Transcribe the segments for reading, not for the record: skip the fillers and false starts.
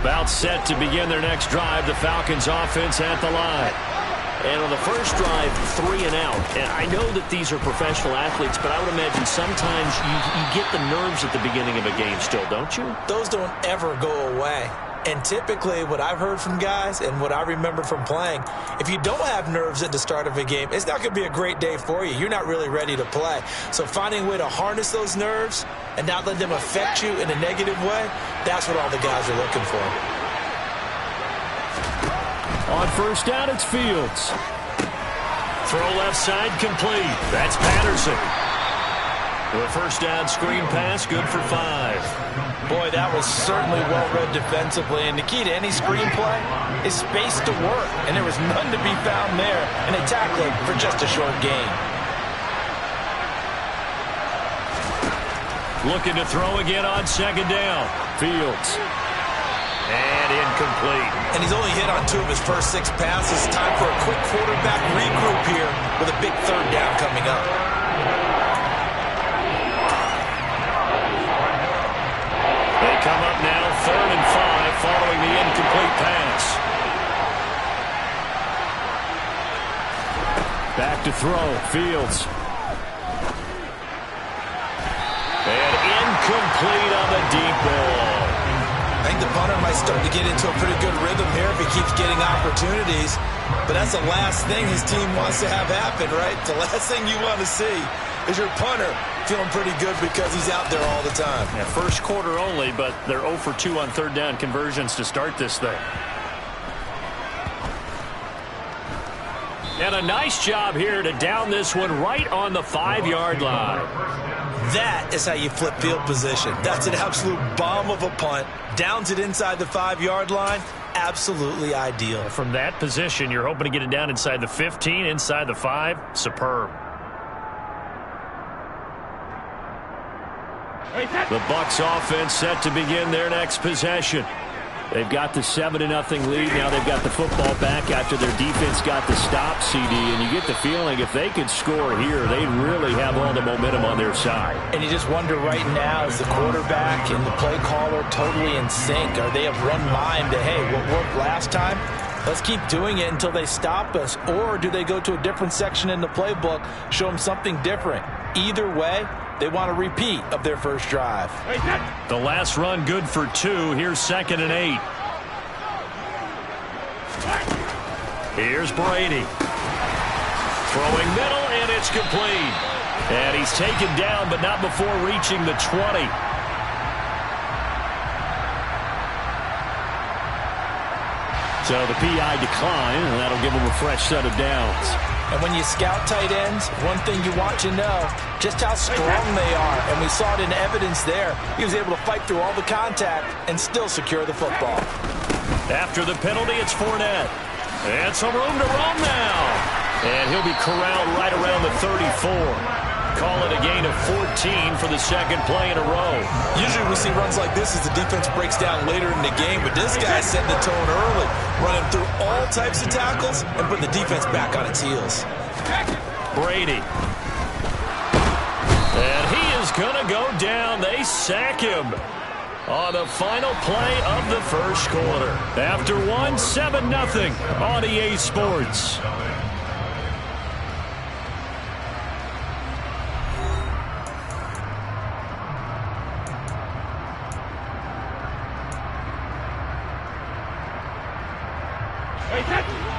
About set to begin their next drive. The Falcons offense at the line. And on the first drive, 3 and out. And I know that these are professional athletes, but I would imagine sometimes you get the nerves at the beginning of a game still, don't you? Those don't ever go away. And typically what I've heard from guys and what I remember from playing, if you don't have nerves at the start of a game, it's not going to be a great day for you. You're not really ready to play. So finding a way to harness those nerves and not let them affect you in a negative way, that's what all the guys are looking for. On first down, it's Fields. Throw left side complete. That's Patterson. The first down screen pass, good for 5. Boy, that was certainly well-read defensively, and the key to any screenplay is space to work, and there was none to be found there, and they tackled it for just a short gain. Looking to throw again on second down. Fields. And incomplete. And he's only hit on 2 of his first 6 passes. Time for a quick quarterback regroup here with a big third down coming up. They come up now, 3rd and 5, following the incomplete pass. Back to throw, Fields. And incomplete on the deep ball. I think the punter might start to get into a pretty good rhythm here if he keeps getting opportunities. But that's the last thing his team wants to have happen, right? The last thing you want to see is your punter feeling pretty good because he's out there all the time. Yeah, first quarter only, but they're 0 for 2 on third down conversions to start this thing. And a nice job here to down this one right on the 5-yard line. That is how you flip field position. That's an absolute bomb of a punt. Downs it inside the 5-yard line. Absolutely ideal. From that position, you're hoping to get it down inside the 15, inside the 5. Superb. The Bucs offense set to begin their next possession. They've got the 7-0 lead. Now they've got the football back after their defense got the stop, CD. And you get the feeling if they could score here, they'd really have all the momentum on their side. And you just wonder right now, is the quarterback and the play caller totally in sync? Are they of one mind that, hey, what worked last time? Let's keep doing it until they stop us. Or do they go to a different section in the playbook, show them something different? Either way, they want a repeat of their first drive. The last run good for 2. Here's 2nd and 8. Here's Brady. Throwing middle, and it's complete. And he's taken down, but not before reaching the 20. So the PI decline, and that'll give him a fresh set of downs. And when you scout tight ends, one thing you want to know, just how strong they are. And we saw it in evidence there. He was able to fight through all the contact and still secure the football. After the penalty, it's Fournette. And some room to run now. And he'll be corralled right around the 34. Call it a gain of 14 for the second play in a row. Usually we see runs like this as the defense breaks down later in the game, but this guy set the tone early, running through all types of tackles and putting the defense back on its heels. Brady. And he is going to go down. They sack him on the final play of the first quarter. After 7-0 on EA Sports.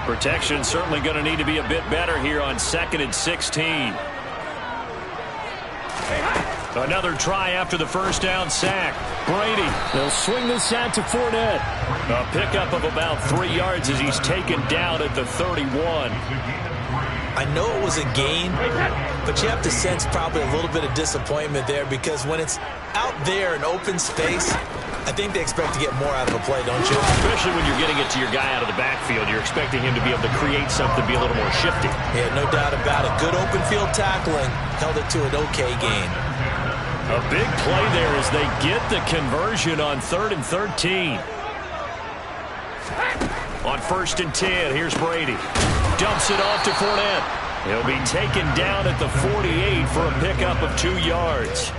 Protection certainly going to need to be a bit better here on 2nd and 16. Another try after the first down sack. Brady, they'll swing this out to Fournette. A pickup of about 3 yards as he's taken down at the 31. I know it was a gain, but you have to sense probably a little bit of disappointment there because when it's out there in open space, I think they expect to get more out of a play, don't you? Especially when you're getting it to your guy out of the backfield. You're expecting him to be able to create something, be a little more shifty. Yeah, no doubt about it. Good open field tackling held it to an okay gain. A big play there as they get the conversion on 3rd and 13. On 1st and 10, here's Brady. Dumps it off to Fournette. He'll be taken down at the 48 for a pickup of 2 yards.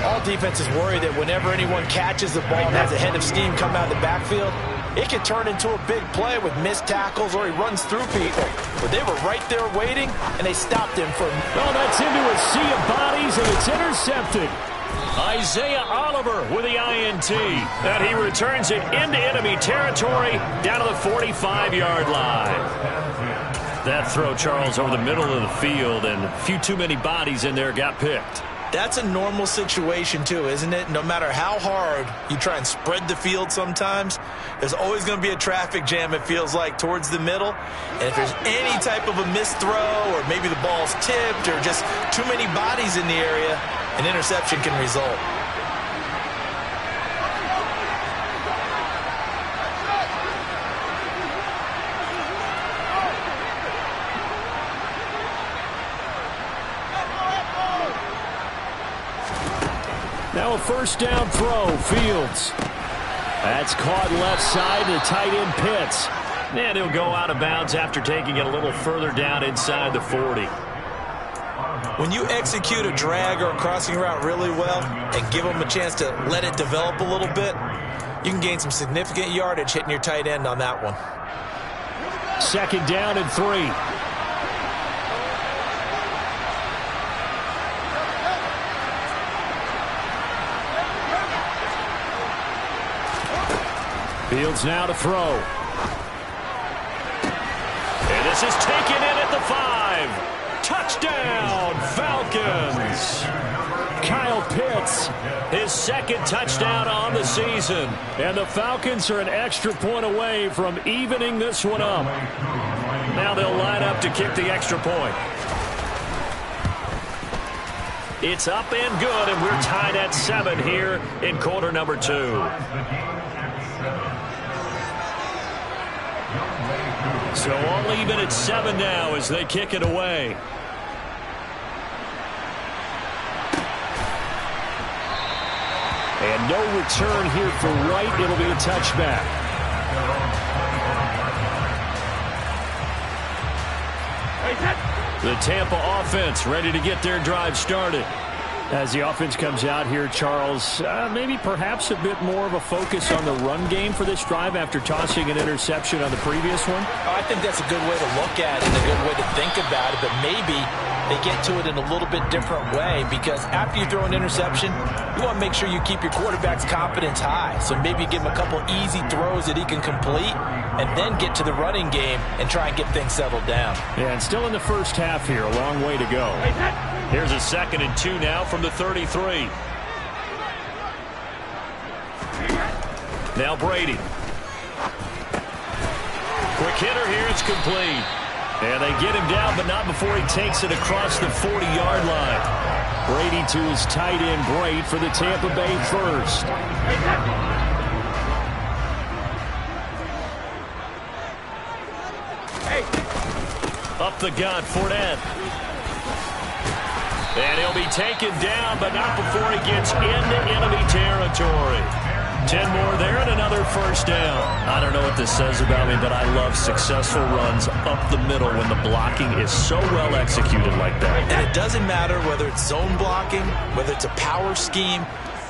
All defenses worry that whenever anyone catches the ball and has a head of steam come out of the backfield, it can turn into a big play with missed tackles or he runs through people. But they were right there waiting, and they stopped him from... Oh, that's into a sea of bodies, and it's intercepted. Isaiah Oliver with the INT. And he returns it into enemy territory down to the 45-yard line. That throw, Charles, over the middle of the field, and a few too many bodies in there got picked. That's a normal situation, too, isn't it? No matter how hard you try and spread the field sometimes, there's always going to be a traffic jam, it feels like, towards the middle. And if there's any type of a missed throw or maybe the ball's tipped or just too many bodies in the area, an interception can result. Now a first down throw, Fields. That's caught left side to tight end Pitts. And he'll go out of bounds after taking it a little further down inside the 40. When you execute a drag or a crossing route really well and give them a chance to let it develop a little bit, you can gain some significant yardage hitting your tight end on that one. Second down and 3. Fields now to throw. And this is taken in at the 5. Touchdown, Falcons. Kyle Pitts, his second touchdown on the season. And the Falcons are an extra point away from evening this one up. Now they'll line up to kick the extra point. It's up and good, and we're tied at 7 here in quarter number 2. So all even at 7 now as they kick it away. And no return here for Wright. It'll be a touchback. The Tampa offense ready to get their drive started. As the offense comes out here, Charles, maybe perhaps a bit more of a focus on the run game for this drive after tossing an interception on the previous one? I think that's a good way to look at it and a good way to think about it, but maybe they get to it in a little bit different way because after you throw an interception, you want to make sure you keep your quarterback's confidence high. So maybe give him a couple easy throws that he can complete and then get to the running game and try and get things settled down. Yeah, and still in the first half here, a long way to go. Here's a 2nd and 2 now from the 33. Now Brady. Quick hitter here, it's complete. And they get him down, but not before he takes it across the 40-yard line. Brady to his tight end, Braid, for the Tampa Bay first. Up the gut, Fournette. And he'll be taken down, but not before he gets into enemy territory. 10 more there and another first down. I don't know what this says about me, but I love successful runs up the middle when the blocking is so well executed like that. And it doesn't matter whether it's zone blocking, whether it's a power scheme.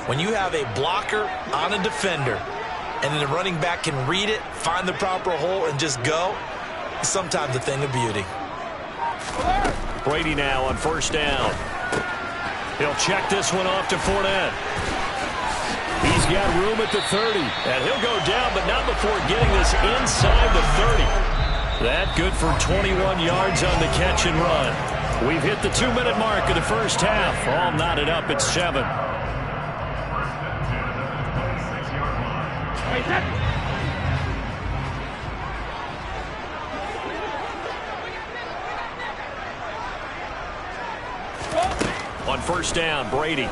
When you have a blocker on a defender and then the running back can read it, find the proper hole, and just go, it's sometimes a thing of beauty. Brady now on first down. He'll check this one off to Fournette. He's got room at the 30, and he'll go down, but not before getting this inside the 30. That good for 21 yards on the catch and run. We've hit the 2-minute mark of the first half. All knotted up at 7. On first down, Brady.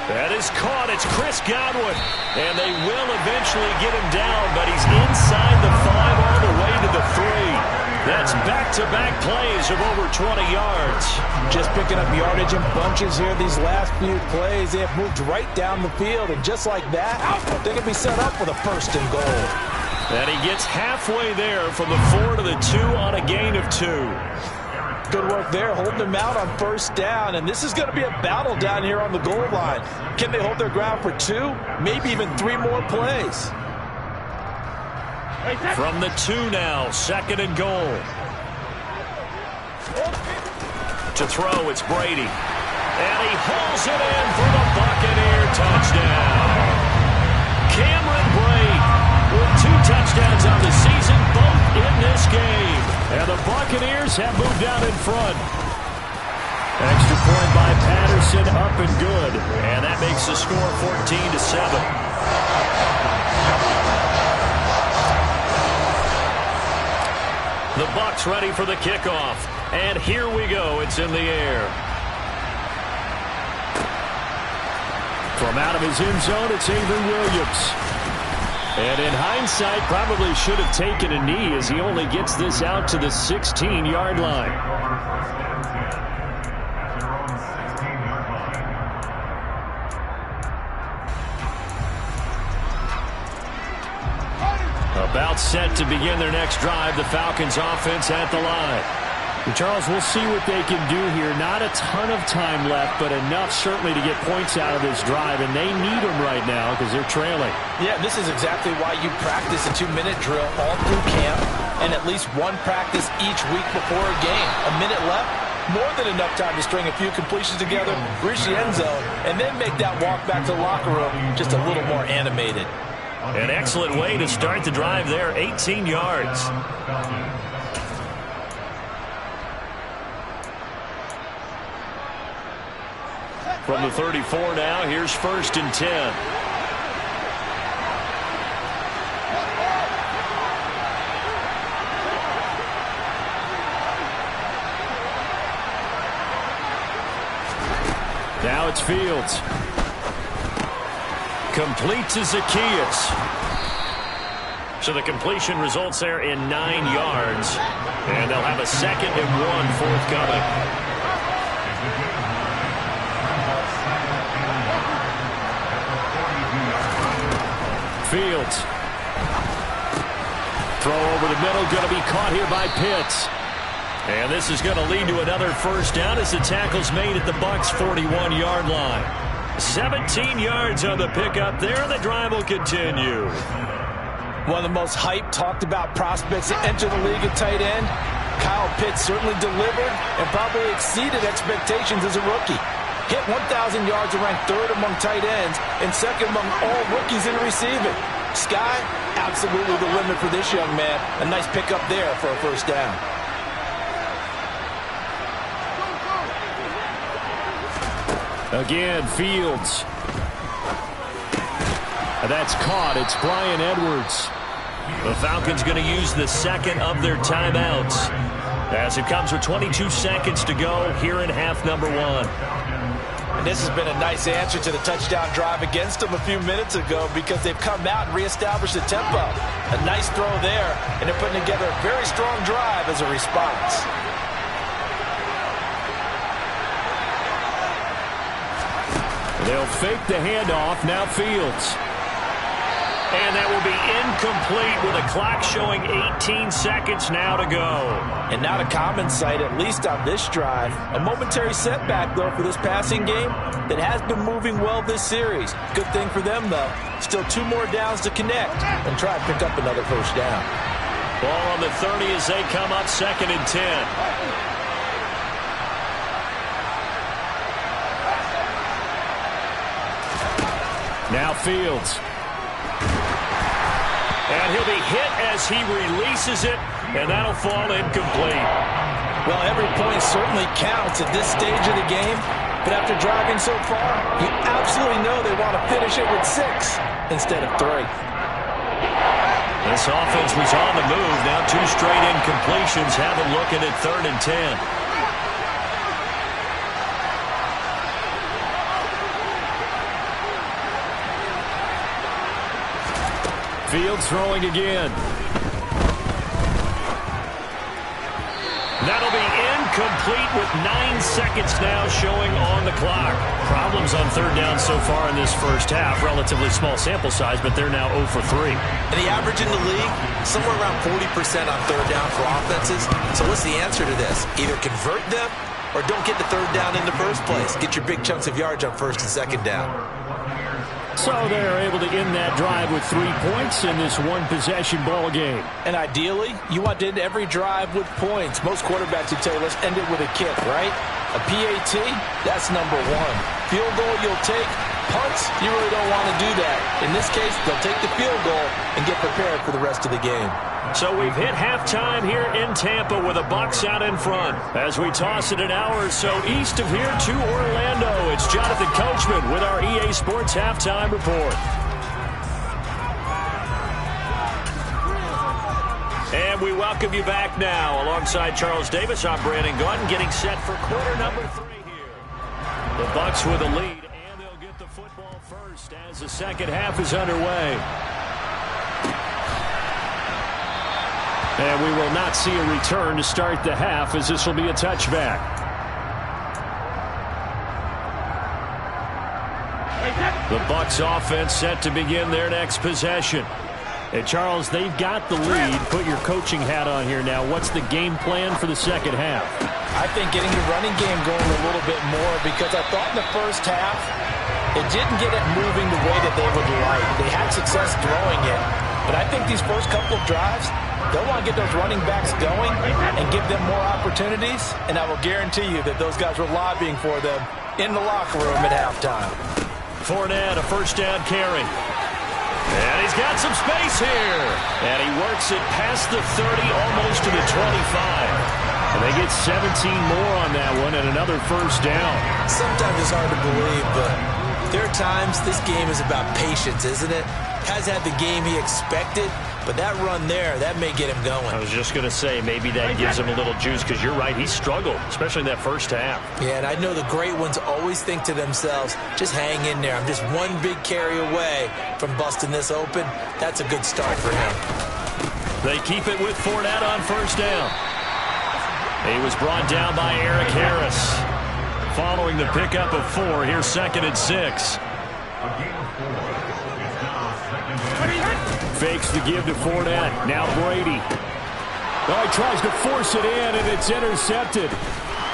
That is caught. It's Chris Godwin. And they will eventually get him down, but he's inside the 5 all the way to the 3. That's back-to-back plays of over 20 yards. Just picking up yardage in bunches here these last few plays. They have moved right down the field, and just like that, they can be set up with a first and goal. And he gets halfway there from the 4 to the 2 on a gain of 2. Good work there, holding them out on first down. And this is going to be a battle down here on the goal line. Can they hold their ground for 2, maybe even 3 more plays? From the 2 now, 2nd and goal. To throw, it's Brady. And he hauls it in for the Buccaneer touchdown. Cameron Brate with 2 touchdowns on the season, both in this game. And the Buccaneers have moved out in front. Extra point by Patterson, up and good. And that makes the score 14-7. The Bucs ready for the kickoff. And here we go. It's in the air. From out of his end zone, it's Avery Williams. And in hindsight, probably should have taken a knee as he only gets this out to the 16-yard line. About set to begin their next drive, the Falcons offense at the line. And Charles, we'll see what they can do here. Not a ton of time left, but enough certainly to get points out of this drive, and they need them right now because they're trailing. Yeah, this is exactly why you practice a 2-minute drill all through camp and at least 1 practice each week before a game. A minute left, more than enough time to string a few completions together, reach the end zone, and then make that walk back to the locker room just a little more animated. An excellent way to start the drive there, 18 yards. From the 34 now, here's 1st and 10. Now it's Fields. Complete to Zaccheaus. So the completion results there in 9 yards. And they'll have a 2nd and 1 forthcoming. Fields. Throw over the middle, going to be caught here by Pitts. And this is going to lead to another 1st down as the tackle's made at the Bucs' 41-yard line. 17 yards on the pickup there, and the drive will continue. One of the most hyped, talked about prospects that enter the league at tight end. Kyle Pitts certainly delivered and probably exceeded expectations as a rookie. Hit 1,000 yards and ranked 3rd among tight ends and 2nd among all rookies in receiving. Sky, absolutely the limit for this young man. A nice pickup there for a 1st down. Again, Fields. That's caught. It's Bryan Edwards. The Falcons going to use the 2nd of their timeouts as it comes with 22 seconds to go here in half number 1. And this has been a nice answer to the touchdown drive against them a few minutes ago because they've come out and reestablished the tempo. A nice throw there, and they're putting together a very strong drive as a response. They'll fake the handoff. Now Fields. And that will be incomplete with a clock showing 18 seconds now to go. And not a common sight, at least on this drive. A momentary setback, though, for this passing game that has been moving well this series. Good thing for them, though. Still 2 more downs to connect and try and pick up another 1st down. Ball on the 30 as they come up 2nd and 10. Now Fields. And he'll be hit as he releases it, and that'll fall incomplete. Well, every point certainly counts at this stage of the game, but after driving so far, you absolutely know they want to finish it with 6 instead of 3. This offense was on the move. Now 2 straight incompletions have them looking at 3rd and 10. Fields throwing again. That'll be incomplete with 9 seconds now showing on the clock. Problems on third down so far in this first half. Relatively small sample size, but they're now 0 for 3. And the average in the league, somewhere around 40% on third down for offenses. So what's the answer to this? Either convert them or don't get the third down in the first place. Get your big chunks of yards on first and second down. So they're able to end that drive with 3 points in this one-possession ball game. And ideally, you want to end every drive with points. Most quarterbacks would tell you, let's end it with a kick, right? A PAT, that's number one. Field goal you'll take. Punts, you really don't want to do that. In this case, they'll take the field goal and get prepared for the rest of the game. So we've hit halftime here in Tampa with the Bucs out in front. As we toss it an hour or so east of here to Orlando, it's Jonathan Coachman with our EA Sports Halftime Report. And we welcome you back now. Alongside Charles Davis, I'm Brandon Gaudin, getting set for quarter number 3 here. The Bucs with a lead, and they'll get the football first as the second half is underway. And we will not see a return to start the half, as this will be a touchback. The Bucs offense set to begin their next possession. And Charles, they've got the lead. Put your coaching hat on here now. What's the game plan for the second half? I think getting the running game going a little bit more, because I thought in the first half it didn't get it moving the way that they would like. They had success throwing it, but I think these first couple of drives, they'll want to get those running backs going and give them more opportunities, and I will guarantee you that those guys were lobbying for them in the locker room at halftime. Fournette, a first down carry. And he's got some space here. And he works it past the 30, almost to the 25. And they get 17 more on that one and another first down. Sometimes it's hard to believe, but there are times this game is about patience, isn't it? Has had the game he expected, but that run there, that may get him going. I was just going to say, maybe that gives him a little juice, because you're right, he struggled, especially in that first half. Yeah, and I know the great ones always think to themselves, just hang in there. I'm just one big carry away from busting this open. That's a good start for him. They keep it with Fournette on first down. He was brought down by Eric Harris. Following the pickup of 4, here's 2nd and 6. Fakes the give to Fournette. Now Brady. Oh, he tries to force it in, and it's intercepted.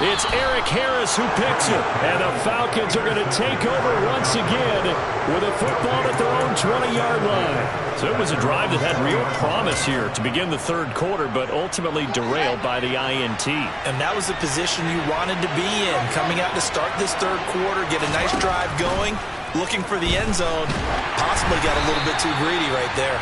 It's Eric Harris who picks it. And the Falcons are going to take over once again with a football at their own 20-yard line. So it was a drive that had real promise here to begin the third quarter, but ultimately derailed by the INT. And that was the position you wanted to be in, coming out to start this third quarter, get a nice drive going, looking for the end zone. Possibly got a little bit too greedy right there.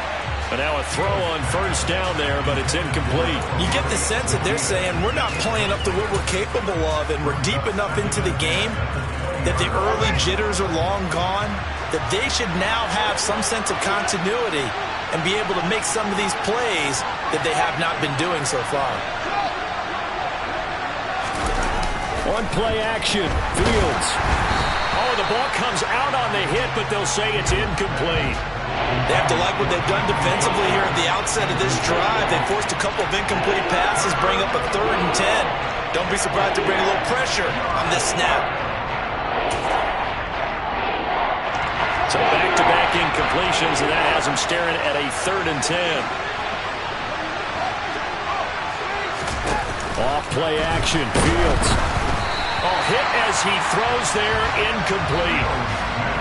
But now a throw on first down there, but it's incomplete. You get the sense that they're saying we're not playing up to what we're capable of, and we're deep enough into the game that the early jitters are long gone, that they should now have some sense of continuity and be able to make some of these plays that they have not been doing so far. On play action, Fields. Oh, the ball comes out on the hit, but they'll say it's incomplete. They have to like what they've done defensively here at the outset of this drive. They forced a couple of incomplete passes, bring up a 3rd and 10. Don't be surprised to bring a little pressure on this snap. So back-to-back incompletions, and that has them staring at a 3rd and 10. Off play action, Fields. Oh, hit as he throws there, incomplete.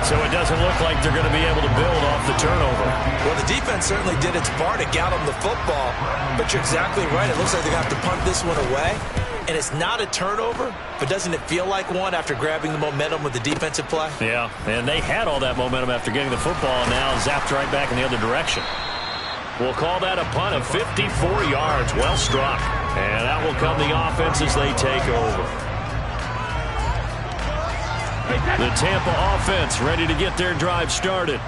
So it doesn't look like they're going to be able to build off the turnover. Well, the defense certainly did its part to get them the football, but you're exactly right. It looks like they're going to have to punt this one away, and it's not a turnover, but doesn't it feel like one after grabbing the momentum with the defensive play? Yeah, and they had all that momentum after getting the football, and now zapped right back in the other direction. We'll call that a punt of 54 yards. Well struck. And out will come the offense as they take over. The Tampa offense ready to get their drive started.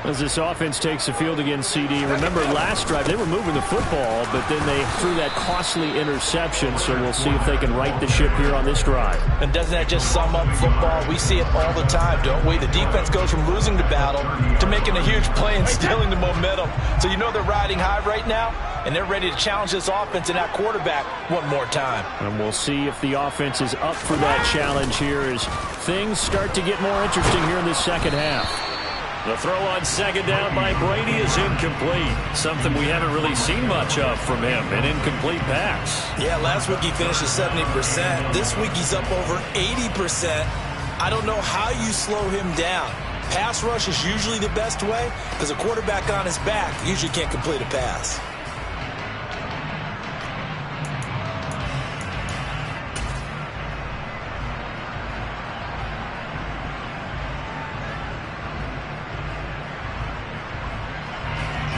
As this offense takes the field against CD. Remember last drive they were moving the football, but then they threw that costly interception, so we'll see if they can right the ship here on this drive. And doesn't that just sum up football? We see it all the time, don't we? The defense goes from losing the battle to making a huge play and stealing the momentum. So you know they're riding high right now? and they're ready to challenge this offense and that quarterback one more time. And we'll see if the offense is up for that challenge here as things start to get more interesting here in the second half. The throw on second down by Brady is incomplete. Something we haven't really seen much of from him, an incomplete pass. Yeah, last week he finished at 70%. This week he's up over 80%. I don't know how you slow him down. Pass rush is usually the best way because a quarterback on his back usually can't complete a pass.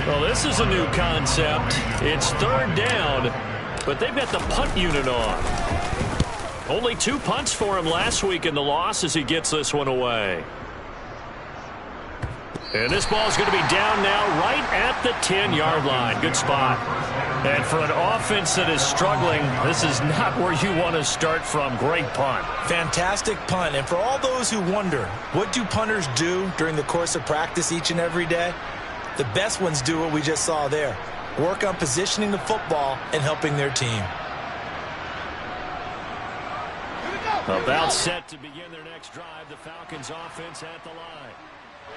Well, this is a new concept. It's third down, but they've got the punt unit on. Only 2 punts for him last week in the loss as he gets this one away. And this ball is going to be down now right at the 10-yard line. Good spot. And for an offense that is struggling, this is not where you want to start from. Great punt. Fantastic punt. And for all those who wonder, what do punters do during the course of practice each and every day? The best ones do what we just saw there. Work on positioning the football and helping their team. About set to begin their next drive, the Falcons offense at the line.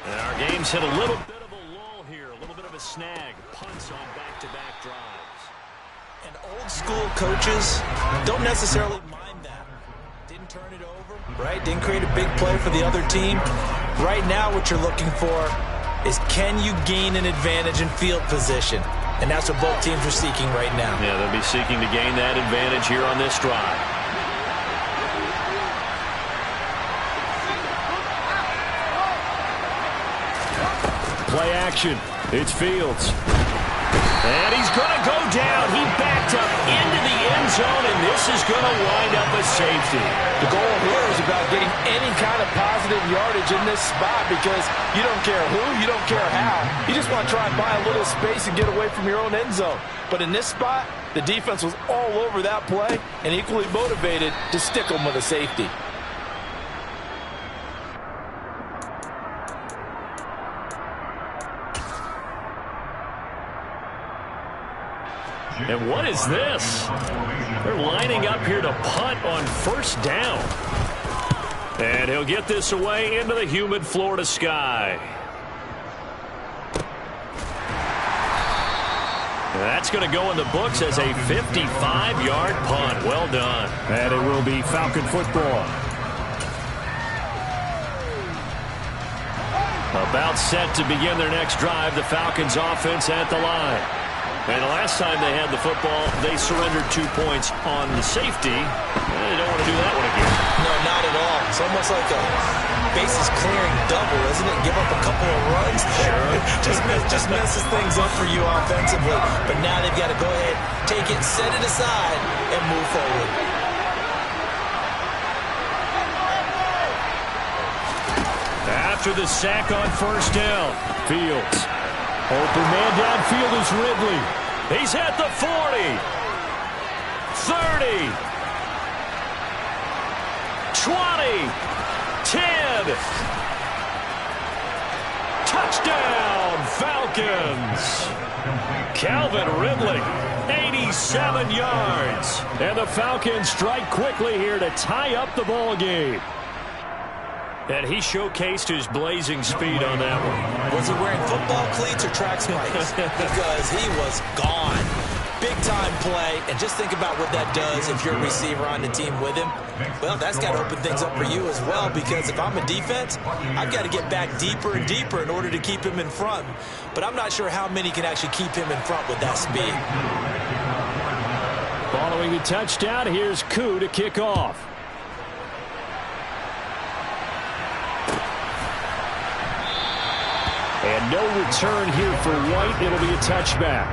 And our game's hit a little bit of a lull here, a little bit of a snag. Punts on back-to-back drives. And old school coaches don't necessarily mind that. Didn't turn it over, right? Didn't create a big play for the other team. Right now what you're looking for is can you gain an advantage in field position? And that's what both teams are seeking right now. Yeah, they'll be seeking to gain that advantage here on this drive. Play action. It's Fields. And he's going to go down. He backed up into the end zone, and this is going to wind up a safety. The goal here is about getting any kind of positive yardage in this spot because you don't care who, you don't care how. You just want to try and buy a little space and get away from your own end zone. But in this spot, the defense was all over that play and equally motivated to stick them with a safety. And what is this? They're lining up here to punt on first down. And he'll get this away into the humid Florida sky. And that's going to go in the books as a 55-yard punt. Well done. And it will be Falcon football. About set to begin their next drive, the Falcons offense at the line. And the last time they had the football, they surrendered 2 points on the safety. They don't want to do that one again. No, not at all. It's almost like a bases clearing double, isn't it? Give up a couple of runs. Sure. just messes things up for you offensively. But now they've got to go ahead, take it, set it aside, and move forward. After the sack on first down, Fields. Open man downfield is Ridley. He's at the 40. 30. 20. 10. Touchdown, Falcons. Calvin Ridley, 87 yards. And the Falcons strike quickly here to tie up the ball game. And he showcased his blazing speed on that one. Was he wearing football cleats or track spikes? Because he was gone. Big-time play, and just think about what that does if you're a receiver on the team with him. Well, that's got to open things up for you as well, because if I'm a defense, I've got to get back deeper and deeper in order to keep him in front. But I'm not sure how many can actually keep him in front with that speed. Following the touchdown, here's Koo to kick off. And no return here for White. It'll be a touchback.